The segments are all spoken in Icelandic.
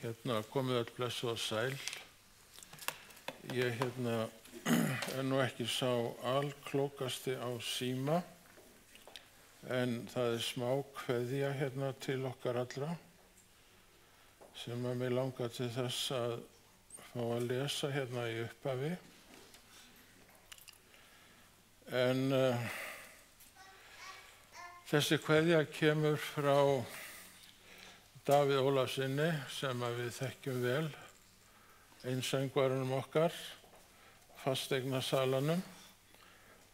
komið öll blessuð og sæl. Ég nú ekki sá alklókasti á síma, en það smá kveðja til okkar allra, sem að mig langar til þess að fá að lesa í upphafi. En þessi kveðja kemur frá Davíð Ólafssyni, sem að við þekkjum vel, einsöngvarunum okkar, fasteignasalanum,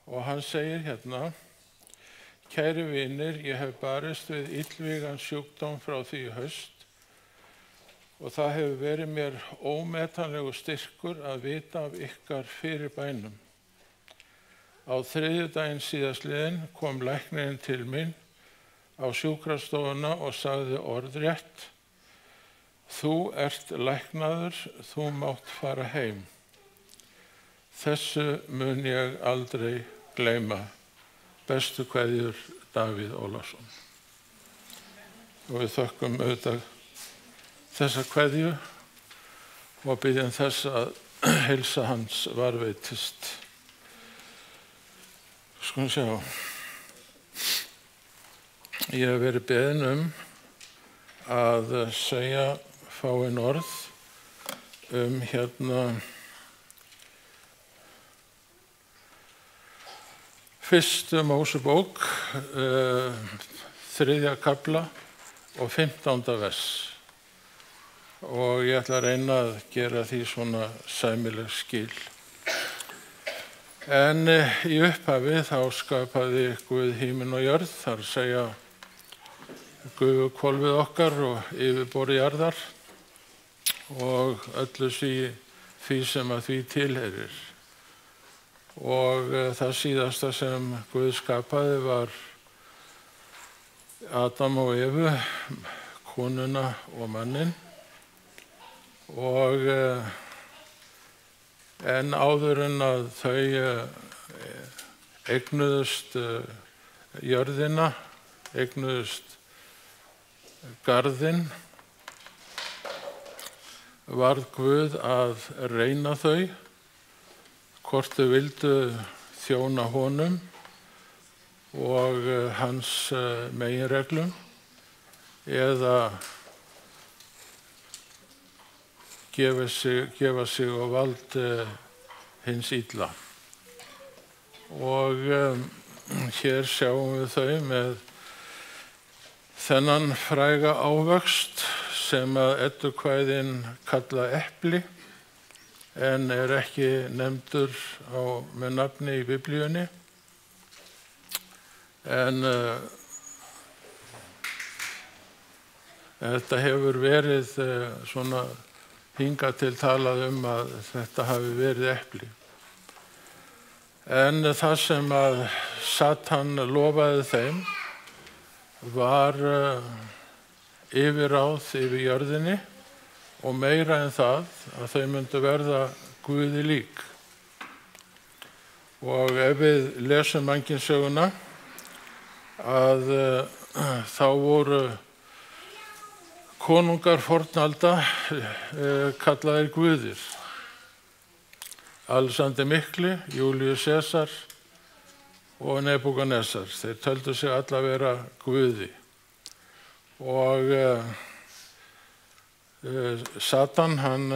og hann segir Kæri vinir, ég hef barist við illvígan sjúkdóm frá því í haust og það hefur verið mér ómetanlegur styrkur að vita af ykkar fyrirbænum. Á þriðjudaginn síðastliðinn kom læknirinn til mín á sjúkrastofuna og sagði orðrétt: Þú ert læknaður, þú mátt fara heim. Þessu mun ég aldrei gleyma. Bestu kveðjur, Davíð Ólafsson. Og við þökkum auðvitað þessa kveðju og biðjum þess að heilsa hans varðveitist. Skulum sjá. Ég hef verið beðinn að segja fáein orð fyrstu Mósebók, 3. kafla og 15. vers. Og ég ætla að reyna að gera því svona sæmileg skil. En í upphafi þá skapaði Guð himinn og jörð, þar að segja gufuhvolfið okkar og yfirborð jarðar og öllu því sem að því tilheyrir. Og það síðasta sem Guð skapaði var Adam og Evu, konuna og manninn. Og en áður en að þau eignuðust jörðina, eignuðust garðinn, varð Guð að reyna þau, hvort þau vildu þjóna honum og hans meginreglum eða gefa sig á vald hins illa. Og hér sjáum við þau með þennan fræga ávöxt sem að eddukvæðin kalla epli, en ekki nefndur með nafni í Biblíunni. En þetta hefur verið svona hingað til talað að þetta hafi verið epli. En það sem að Satan lofaði þeim var yfirráð yfir jörðinni og meira en það að þau myndu verða Guði lík. Og ef við lesum mannkynssöguna að þá voru konungar fornalda kallaðir guðir. Alexander Mikli, Júlíus Sesar og Nebúkadnesar. Þeir töldu sig alla vera guði. Og Satan, hann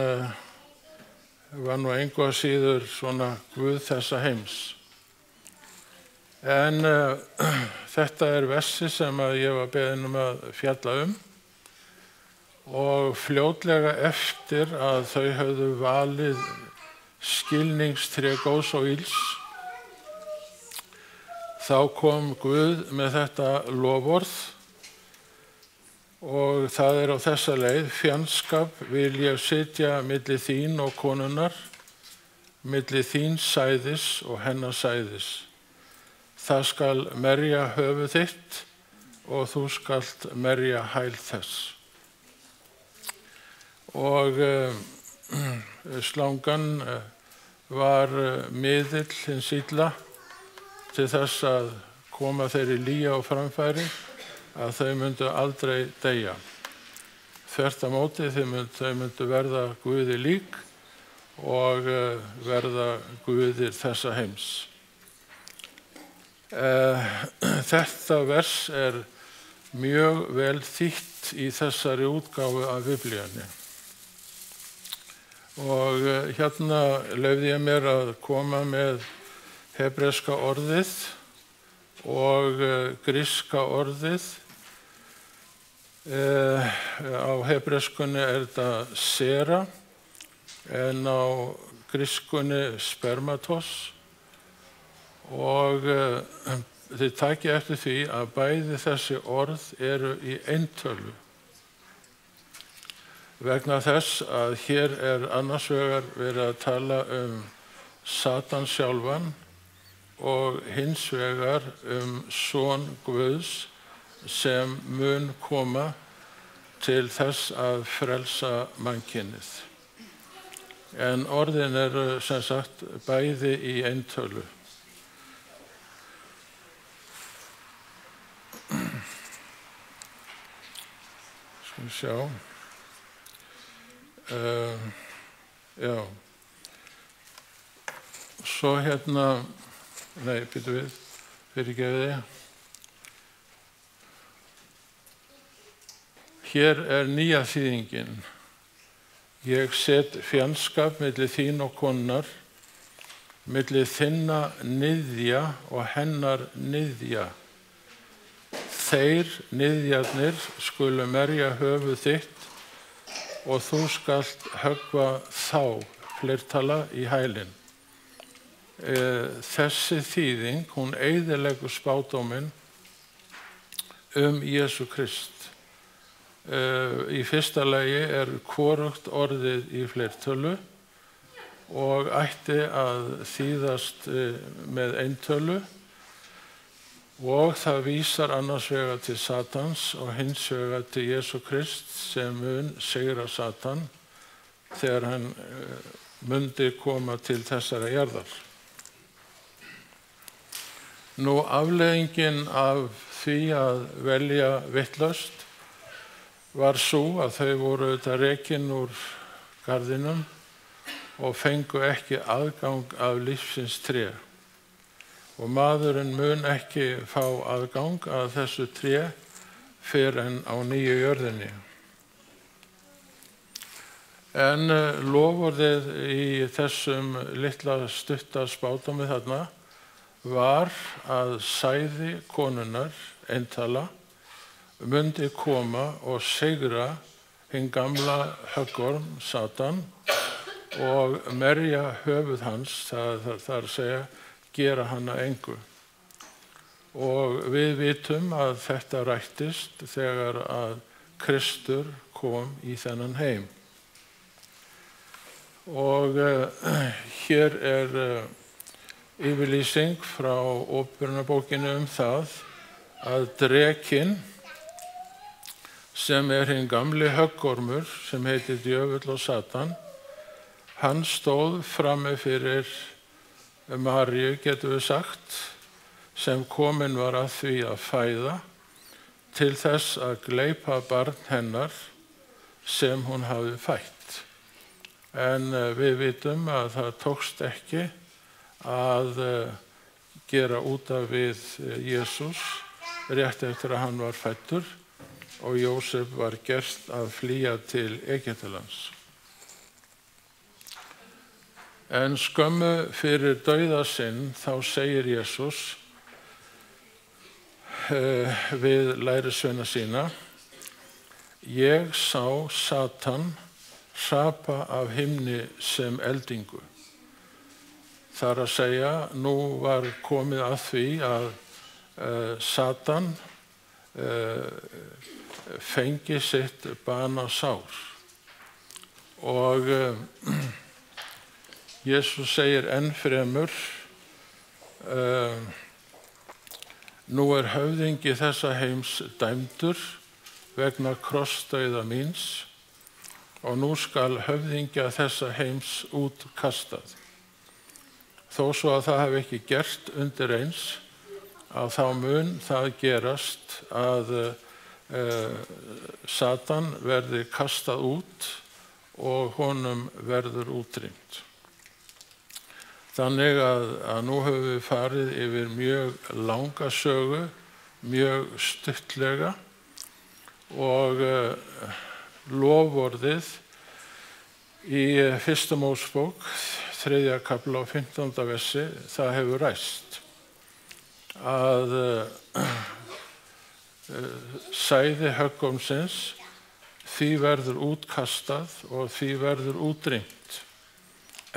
var nú engu að síður svona guð þessa heims. En þetta versi sem að ég var beðinn að fjalla og fljótlega eftir að þau höfðu valið skilningstré góðs og ills, þá kom Guð með þetta loforð og það á þessa leið: Fjandskap vil ég setja milli þín og konunnar, milli þíns sæðis og hennar sæðis. Það skal merja höfuð þitt og þú skalt merja hæl þess. Og slangan var miðill hins illa til þess að koma þeirri lýja á framfæri að þau myndu aldrei deyja. þvert á móti þau myndu verða Guði lík og verða guðir þessa heims. Þetta vers mjög vel þýtt í þessari útgáfu af Biblíunni. Og hérna leyfði ég mér að koma með hebreska orðið og gríska orðið. Á hebreskunni þetta sera en á grískunni spermatos og þið takið eftir því að bæði þessi orð eru í eintölu vegna þess að hér annars vegar verið að tala Satan sjálfan og hins vegar son Guðs sem mun koma til þess að frelsa mannkynið. En orðin eru sem sagt bæði í eintölu. Skal vi sjá. Já. Svo hérna, nei, býtum við, fyrirgefiði. Hér nýja þýðingin. Ég set fjandskap milli þín og konunnar, milli þinna niðja og hennar niðja. Þeir niðjarnir skulu merja höfuð þitt og þú skalt höggva þá, fleirtala, í hælinn. Þessi þýðing, hún eyðileggur spádóminn Jesú Krist. Í fyrsta lagi hvorugt orðið í fleirtölu og ætti að þýðast með eintölu og það vísar annars vegar til Satans og hins vegar til Jesú Krist sem mun sigra Satan þegar hann mundi koma til þessara jarðar. Nú afleiðingin af því að velja vitlaust var sú að þau voru rekin úr garðinum og fengu ekki aðgang af lífsins tré. Og maðurinn mun ekki fá aðgang að þessu tré fyrr en á nýju jörðinni. En loforðið í þessum litla stutta spádómi þarna var að sæði konunnar, eintala, mundi koma og sigra hinn gamla höggorm Satan og merja höfuð hans, það að segja, gera hann að engu. Og við vitum að þetta rættist þegar að Kristur kom í þennan heim. Og hér yfirlýsing frá Åpenbararbókinni það að drekinn, sem hinn gamli höggormur, sem heitir djöfull og Satan, hann stóð frammi fyrir Maríu, getum við sagt, sem komin var að því að fæða til þess að gleypa barn hennar sem hún hafði fætt. En við vitum að það tókst ekki að gera út af við Jesús rétt eftir að hann var fæddur og Jósef var gert að flýja til Egyptalands. En skömmu fyrir dauða sinn þá segir Jesús við lærisveina sína: Ég sá Satan hrapa af himni sem eldingu. Það er að segja, nú var komið að því að Satan fengi sitt banasár. Og Jesús segir enn fremur, nú höfðingi þessa heims dæmdur vegna krossdauða míns og nú skal höfðingja þessa heims útkastað. Þó svo að það hafi ekki gert undir eins, að þá mun það gerast að Satan verði kastað út og honum verður útrýmt. Þannig að nú höfum við farið yfir mjög langa sögu, mjög stuttlega og loforðið í 1. Mósebók, 3. kafla og 15. versi, það hefur ræst að sæði höggormsins, því verður útkastað og því verður útrýmt.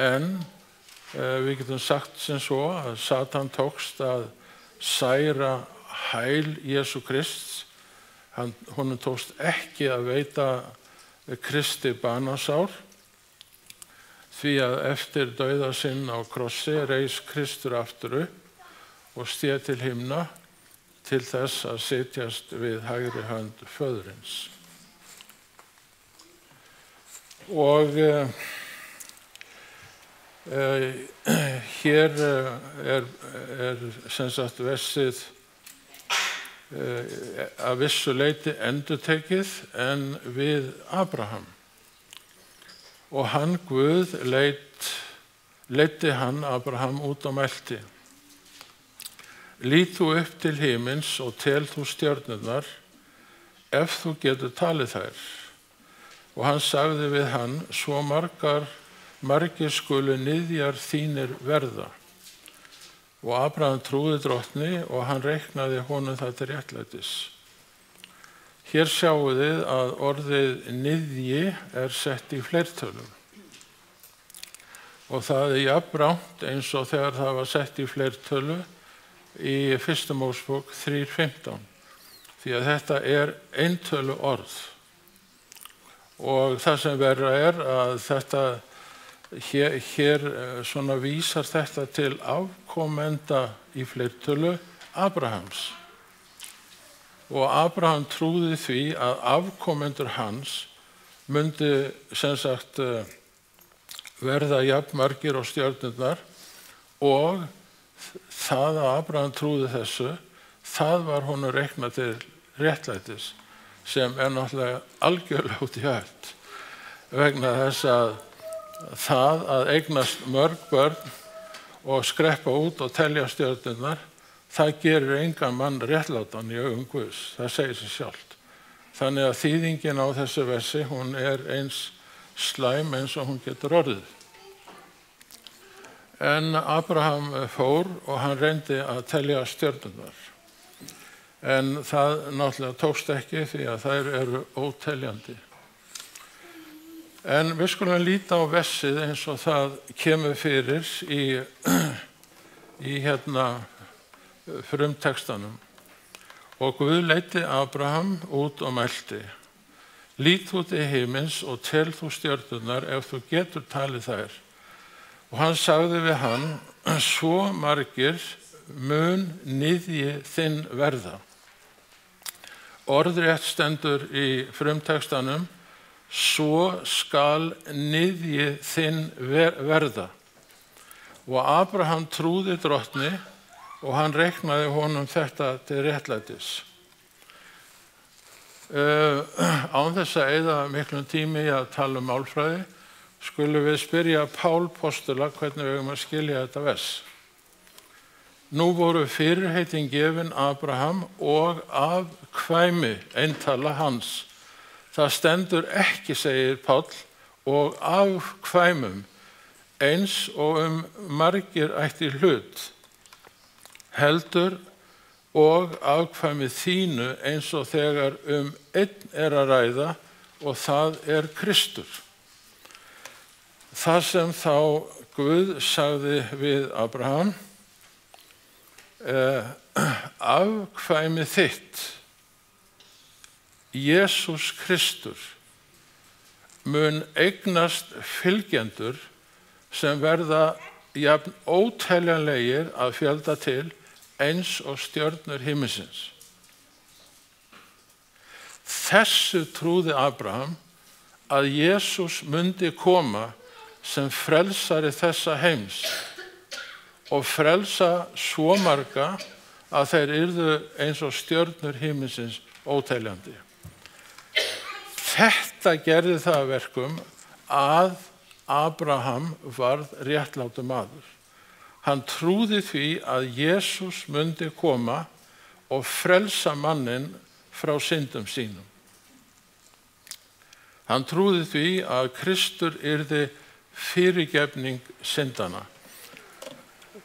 En við getum sagt sem svo að Satan tókst að særa hæl Jesú Krists. Honum tókst ekki að veita Kristi banasár, því að eftir dauða sinn á krossi reis Kristur aftur upp og stéð til himna til þess að sitjast við hægri hönd Föðurins. Og hér sem sagt versið að vissu leyti endurtekið en við Abraham. Og hann Guð leiddi hann Abraham út á melti. Lít þú upp til himins og tel þú stjörnurnar, ef þú getur talið þær. Og hann sagði við hann, svo margir skulu niðjar þínir verða. Og Abraham trúði drottni og hann reiknaði honum það til réttlætis. Hér sjáum við að orðið niðji sett í fleirtölu. Og það jafnrangt eins og þegar það var sett í fleirtölu í 1. Mósebók 3:15. Því að þetta eintölu orð. Og það sem verra að þetta hér svona vísar þetta til afkomenda í fleirtölu Abrahams. Og Abraham trúði því að afkomendur hans myndi sem sagt verða jafnmargir og stjörnurnar, og það að Abraham trúði þessu, það var honum reiknað til réttlætis, sem náttúrulega algjörlega út í hött, vegna þess að það að eignast mörg börn og skreppa út og telja stjörnurnar, það gerir engan mann réttlátan í augum Guðs, það segir sig sjálft. Þannig að þýðingin á þessu versi, hún eins slæm eins og hún getur orðið. En Abraham fór og hann reyndi að telja stjörnurnar. En það náttúrulega tókst ekki því að þær eru óteljandi. En við skulum líta á versið eins og það kemur fyrir í frumtextanum. Og Guð leiddi Abraham út og mælti. Lít þú til himins og tel þú stjörnurnar ef þú getur talið þær. Og hann sagði við hann, svo margir mun niðji þinn verða. Orðrétt stendur í frumtextanum, svo skal niðji þinn verða. Og Abraham trúði drottni og hann reiknaði honum þetta til réttlætis. Án þess að eyða miklum tími að tala um málfræði, skulum við spyrja Pál postula hvernig við eigum að skilja þetta vers. Nú voru fyrirheitin gefin Abraham og afkvæmi eintala hans. Það stendur ekki, segir Pál, og afkvæmum, eins og margir ætti hlut, heldur og afkvæmið þínu eins og þegar einn að ræða og það Kristur. Það sem þá Guð sagði við Abraham, afkvæmið þitt, Jesús Kristur, mun eignast fylgjendur sem verða jafn óteljanlegir að fjölda til eins og stjörnur himinsins. Þessu trúði Abraham að Jesús mundi koma sem frelsari þessa heims og frelsa svo marga að þeir yrðu eins og stjörnur himinsins óteljandi. Þetta gerði það að verkum að Abraham varð réttlátur maður. Hann trúði því að Jesús mundi koma og frelsa manninn frá syndum sínum. Hann trúði því að Kristur yrði fyrirgefning syndanna.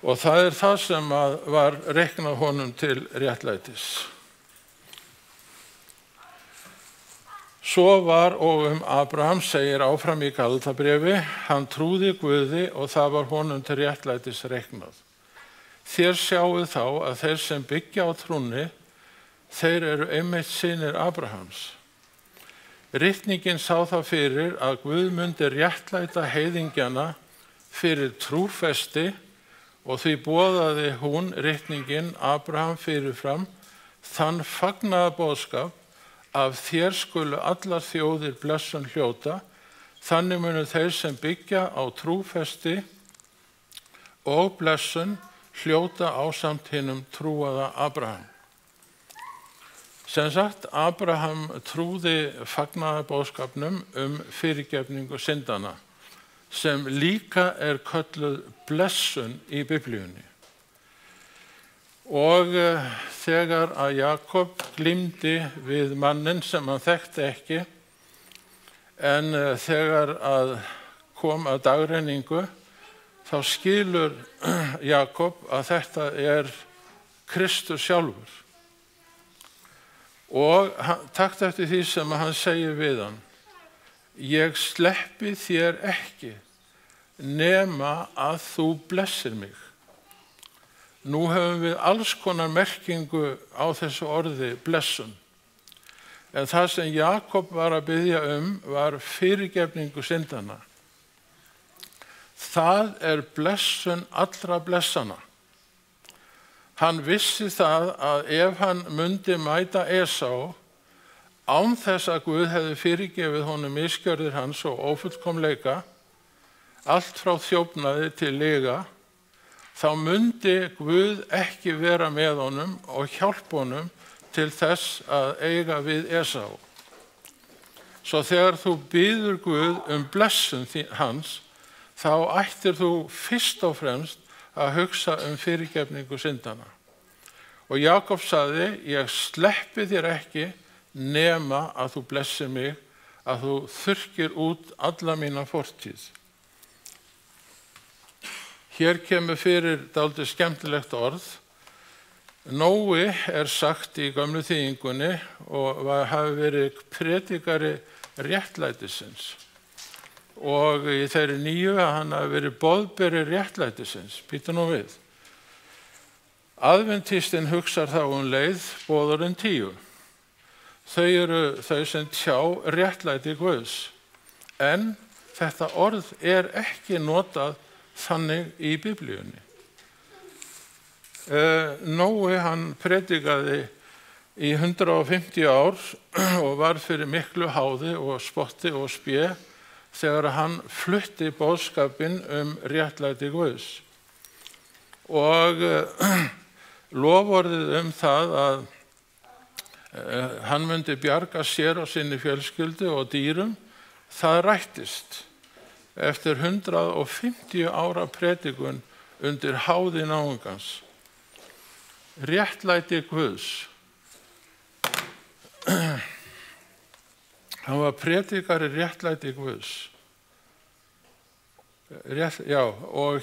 Og það er það sem var reiknað honum til réttlætis. Svo var og Abraham segir áfram í Gálatabréfi, hann trúði Guði og það var honum til réttlætis reiknað. Þér sjáið þá að þeir sem byggja á trúnni, þeir eru einmitt synir Abrahams. Ritningin sá það fyrir að Guð mundi réttlæta heiðingjana fyrir trúfesti og því boðaði hún, ritningin, Abraham fyrirfram, þann fagnaðarboðskap af þér skulu allar þjóðir blessun hljóta, þannig munu þeir sem byggja á trúfesti og blessun hljóta ásamt hinum trúaða Abraham. Sem sagt, Abraham trúði fagnaðarboðskapnum fyrirgefningu syndanna, sem líka er kölluð blessun í Biblíunni. Og þegar að Jakob glímdi við mannin sem hann þekkti ekki, en þegar að kom að dagrenningu, þá skilur Jakob að þetta er Kristus sjálfur. Og takt eftir því sem hann segir við hann, ég sleppi þér ekki nema að þú blessir mig. Nú höfum við alls konar merkingu á þessu orði blessun. En það sem Jakob var að biðja var fyrirgefningu syndanna. Það er blessun allra blessana. Hann vissi það að ef hann mundi mæta Esau, án þess að Guð hefði fyrirgefið honum misgjörðir hans og ófullkomleika, allt frá þjófnaði til lyga, þá mundi Guð ekki vera með honum og hjálpa honum til þess að eiga við Esau. Svo þegar þú biður Guð blessun hans, þá ættir þú fyrst og fremst að hugsa fyrirgefningu syndanna. Og Jakob sagði, ég sleppi þér ekki nema að þú blessir mig, að þú þurrkir út alla mína fortíð. Hér kemur fyrir dálítið skemmtilegt orð. Nói er sagt í gömlu þýðingunni og hafi verið predikari réttlætisins. Og í þeirri nýju að hann hafi verið boðberi réttlætisins. Býtu nú við. Aðventistinn hugsar þá leið boðorinn 10. Þau eru þau sem tjá réttlæti Guðs. En þetta orð er ekki notað þannig í Biblíunni. Nói hann predikaði í 150 ár og var fyrir miklu háði og spotti og spé þegar hann flutti boðskapinn réttlæti Guðs. Og loforðið það að hann myndi bjarga sér og sinni fjölskyldu og dýrum, það rættist eftir 150 ára predikun undir háði náungans. Réttlæti Guðs. Hann var predikari réttlæti Guðs. Og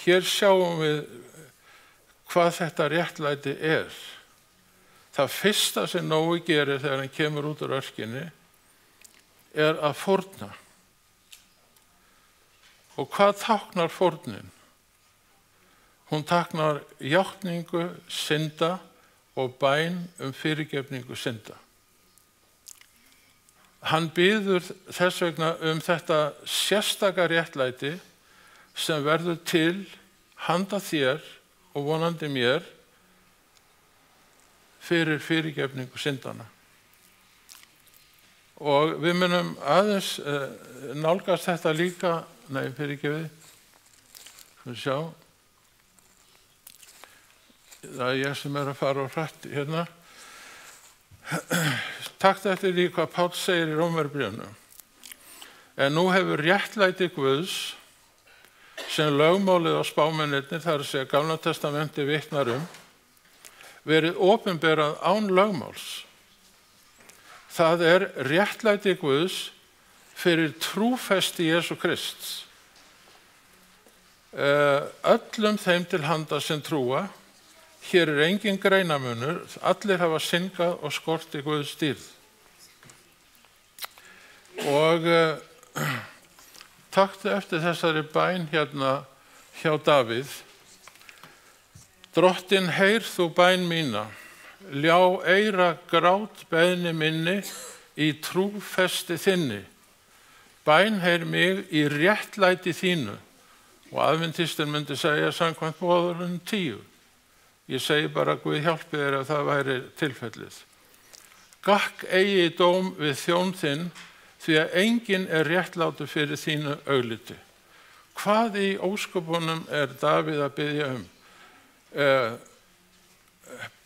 hér sjáum við hvað þetta réttlæti er. Það fyrsta sem Nói gerir þegar hann kemur út úr örkinni er að fórna. Og hvað táknar fórnin? Hún táknar játningu synda og bæn fyrirgefningu synda. Hann biður þess vegna þetta sérstaka réttlæti sem verður til handa þér og vonandi mér fyrir fyrirgefningu syndanna. Og við munum aðeins nálgast þetta líka, fyrirgefið, sjá. Það er ég sem að fara á hratt hérna. Takt eftir því hvað Páll segir í Rómarbréfinu. En nú hefur réttlæti Guðs, sem lögmálið á spámennirnir, þar að segja Gamla testamenti vitnar verið opinberað án lögmáls. Það er réttlæti Guðs fyrir trúfesti Jesú Krists. Öllum þeim til handa sem trúa, hér engin greinamunur, allir hafa syndgað og skorti Guðs dýrð. Og taktu eftir þessari bæn hérna hjá Davíð. Drottinn, heyr þú bæn mína, ljá eyra grát beiðni minni í trúfesti þinni. Bæn heyr mig í réttlæti þínu. Og aðventistin myndi segja samkvæmt boðorðinu 10. Ég segi bara Guð hjálpi þér að það væri tilfellið. Gakk eigi dóm við þjón þinn, því að enginn er réttlátur fyrir þínu augliti. Hvað í ósköpunum er Davíð að biðja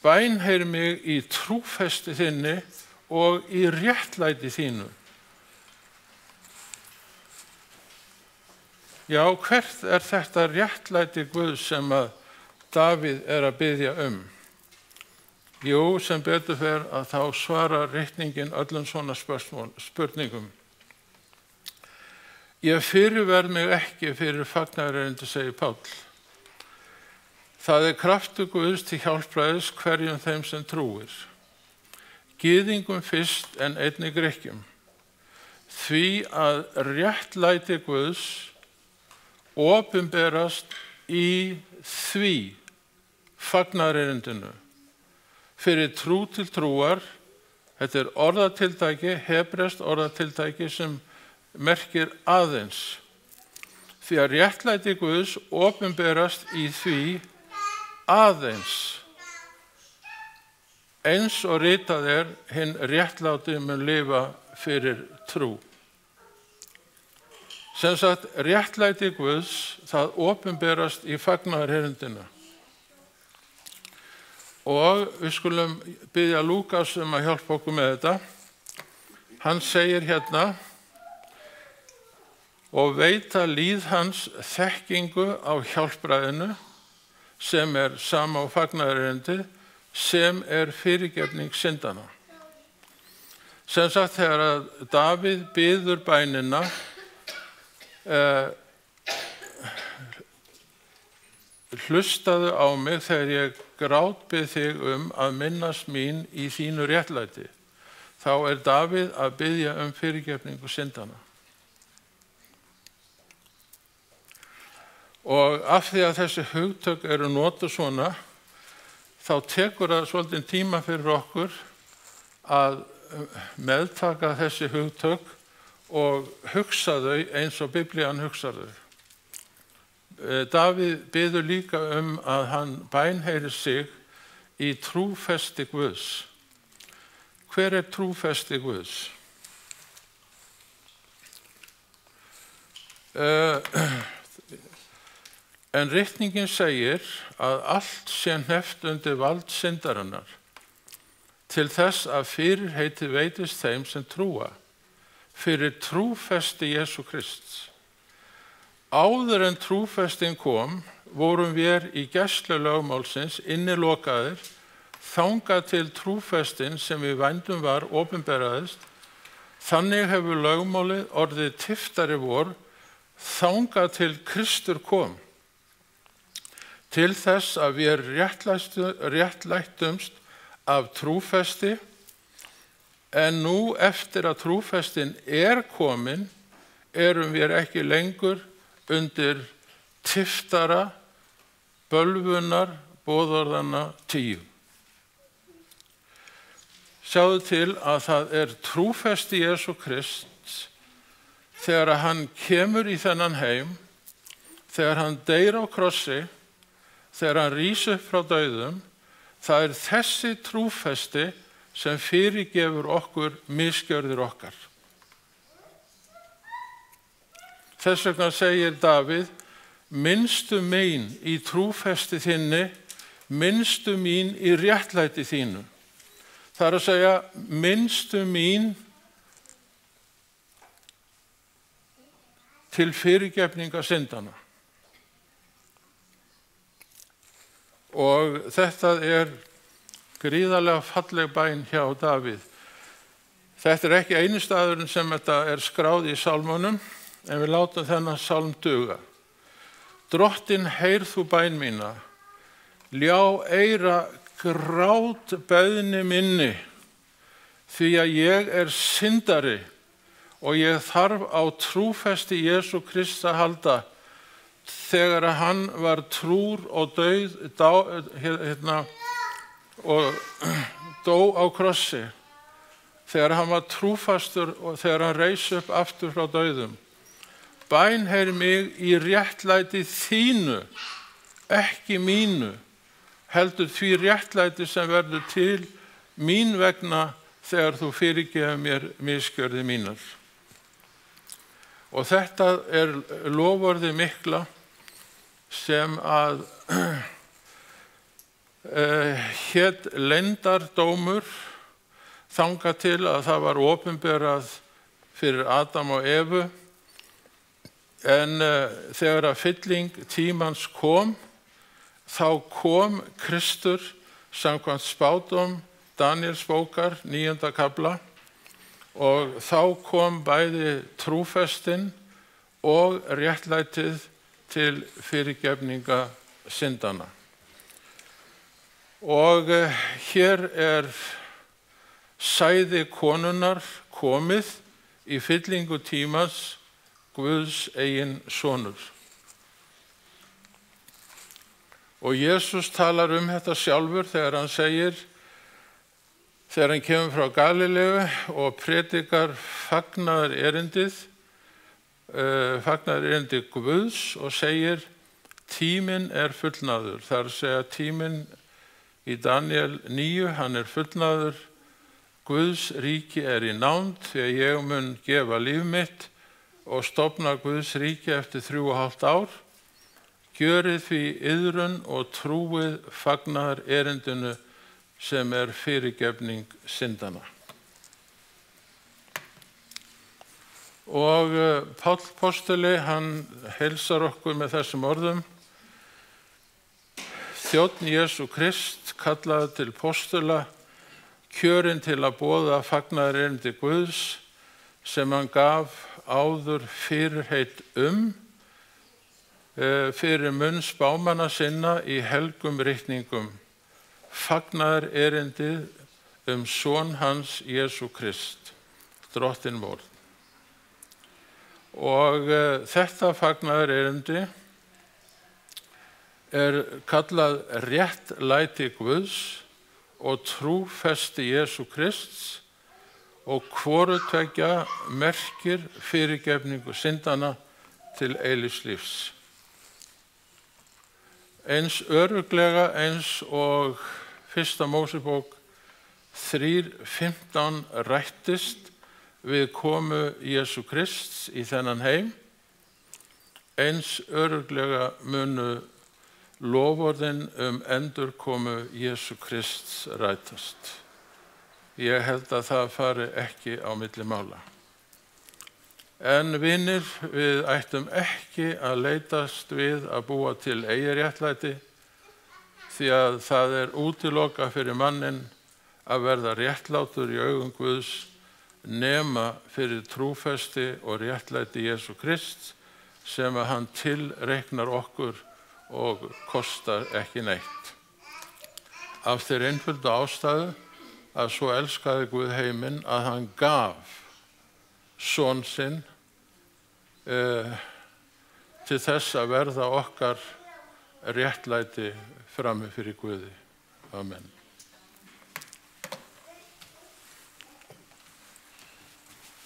Bæn heyr mig í trúfesti þinni og í réttlæti þínu. Já, hvert er þetta réttlæti Guðs sem að Davíð er að biðja Jú, sem betur fer að þá svarar ritningin öllum svona spurningum. Ég fyrirverð mig ekki fyrir fagnaðarerindi, segir Páll. Það er kraftur Guðs til hjálpræðis hverjum þeim sem trúir. Gyðingum fyrst en einnig Grikkjum. Því að réttlæti Guðs opinberast í því fagnaðarerindinu. Fyrir trú til trúar, þetta er orðatiltæki, hebreskt orðatiltæki sem merkir aðeins. Því að réttlæti Guðs opinberast í því aðeins. Eins og ritað er, hinn réttláti mun lifa fyrir trú. Sem sagt, réttlæti Guðs, það opinberast í fagnaðarerindinu. Og við skulum biðja Lúkas að hjálpa okkur með þetta. Hann segir hérna, og veita líð hans þekkingu á hjálpræðinu, sem er sama á fagnaðarerindi, sem er fyrirgefning syndanna. Sem sagt, þegar að Davíð biður bænina, hlustaðu á mig þegar ég grátbið þig að minnast mín í þínu réttlæti. Þá er Davíð að biðja fyrirgefningu syndanna. Og af því að þessi hugtök eru notuð svona, þá tekur það svolítið tíma fyrir okkur að meðtaka þessi hugtök og hugsa þau eins og Biblían hugsar þau. Davíð biður líka að hann bænheyri sig í trúfesti Guðs. Hver er trúfesti Guðs? En ritningin segir að allt sé hneppt undir vald syndarinnar, til þess að fyrirheiti veitist þeim sem trúa, fyrir trúfesti Jesú Krists. Áður en trúfestin kom, vorum við í gæslu lögmálsins innilokaðir, þangað til trúfestin sem við vændum var opinberaðist. Þannig hefur lögmálið orðið tiftari vor, þangað til Kristur kom. Til þess að við réttlættumst af trúfesti, en nú eftir að trúfestin er komin, erum við ekki lengur undir tiftara bölvunar boðorðanna 10. Sjáðu til að það er trúfesti Jesú Krists þegar hann kemur í þennan heim, þegar hann deyr á krossi, þegar hann rís upp frá dauðum. Það er þessi trúfesti sem fyrirgefur okkur misgjörðir okkar. Þess vegna segir Davíð, minnstu mín í trúfesti þinni, minnstu mín í réttlæti þínu. Það að segja, minnstu mín til fyrirgefninga syndana. Og þetta gríðarlega falleg bæn hjá Davíð. Þetta ekki eini staðurinn sem þetta skráð í sálmunum, en við látum þennan sálm duga. Drottin, heyr þú bæn mína, ljá eyra grát beiðni minni, því að ég syndari og ég þarf á trúfesti Jesú Krist að halda. Þegar hann var trúr og og dó á krossi, þegar hann var trúfastur og þegar hann reis upp aftur frá dauðum. Bænheyr mig í réttlæti þínu, ekki mínu, heldur því réttlæti sem verður til mín vegna þegar þú fyrirgefur mér misgjörðir mínar. Og þetta loforði mikla sem að hét leyndardómur þangað til að það var opinberað fyrir Adam og Evu. En þegar að fylling tímans kom, þá kom Kristur samkvæmt spádóm Daniels bókar 9. kafla, og þá kom bæði trúfestin og réttlætið til fyrirgefninga syndana. Og hér sæði konunnar komið í fyllingu tímans, Guðs eigin sonur. Og Jesús talar þetta sjálfur þegar hann segir, þegar hann kemur frá Galileu og predikar fagnaðarerindið Guðs og segir, tíminn fullnaður. Það að segja, tíminn í Daniel 9, hann fullnaður, Guðs ríki í nánd, því að ég mun gefa líf mitt og stofna Guðs ríki eftir 3,5 ár. Gjörið því iðrun og trúið fagnaðarerindinu sem fyrirgefning syndana. Og Páll postuli, hann heilsar okkur með þessum orðum. Þjónn Jesú Krist kallaði til postula, kjörinn til að boða fagnaðarerindi Guðs sem hann gaf áður fyrirheit fyrir munn spámanna sinna í helgum ritningum. Fagnaðarerindið son hans Jesú Krist, Drottinn vor. Og þetta fagnaðarerindi kallað réttlæti Guðs og trúfesti Jesú Krists, og hvoru tveggja merkir fyrirgefningu syndana til eilífs lífs. Eins örugglega eins og 1. Mósebók 3:15 rættist við komu Jesú Krists í þennan heim, eins örugglega munu loforðin endurkomu Jesú Krists rætast. Ég held að það fari ekki á milli mála. En vinir, við ættum ekki að leitast við að búa til eigin réttlæti, því að það útilokað fyrir mannin að verða réttlátur í augum Guðs nema fyrir trúfesti og réttlæti Jesú Krist sem að hann tilreiknar okkur og kostar ekki neitt. Af þeirri einföldu ástæðu að svo elskaði Guð heiminn að hann gaf son sinn til þess að verða okkar réttlæti frammi fyrir Guði. Amen.